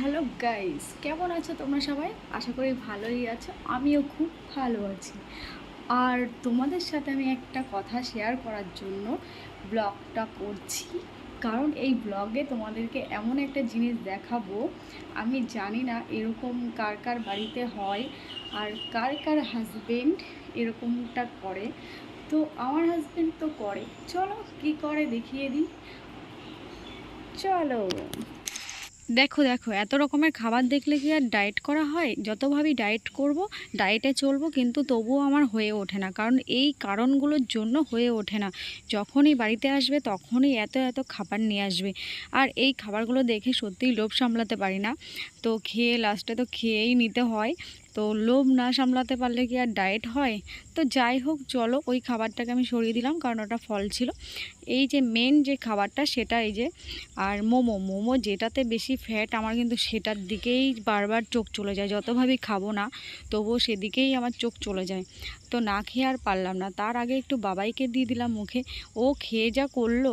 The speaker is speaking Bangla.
হ্যালো গাইস, কেমন আছো তোমরা সবাই? আশা করি ভালোই আছো। আমিও খুব ভালো আছি। আর তোমাদের সাথে আমি একটা কথা শেয়ার করার জন্য ব্লগটা করছি। কারণ এই ব্লগে তোমাদেরকে এমন একটা জিনিস দেখাবো, আমি জানি না এরকম কার কার বাড়িতে হয় আর কার কার হাজবেন্ড এরকমটা করে। তো আমার হাজবেন্ড তো করে, চলো কি করে দেখিয়ে দিই। চলো। দেখো দেখো, এত রকমের খাবার দেখলে কি আর ডায়েট করা হয়? যত ভাবি ডায়েট করব, ডায়েটে চলবো, কিন্তু তবুও আমার হয়ে ওঠে না। কারণ এই কারণগুলোর জন্য হয়ে ওঠে না। যখনই বাড়িতে আসবে তখনই এত এত খাবার নিয়ে আসবে, আর এই খাবারগুলো দেখে সত্যিই লোভ সামলাতে পারি না। তো খেয়ে লাস্টে তো খেয়েই নিতে হয়। তো লোভ না সামলাতে পারলে কি আর ডায়েট হয়? তো যাই হোক, চলো ওই খাবারটাকে আমি সরিয়ে দিলাম, কারণ ওটা ফল ছিল। এই যে মেন যে খাবারটা সেটা এই যে, আর মোমো মোমো যেটাতে বেশি ফ্যাট, আমার কিন্তু সেটার দিকেই বারবার চোখ চলে যায়। যতভাবেই খাবো না, তবুও সেদিকেই আমার চোখ চলে যায়। তো না খেয়ে আর পারলাম না, তার আগে একটু বাবাইকে দিয়ে দিলাম মুখে। ও খেয়ে যা করলো,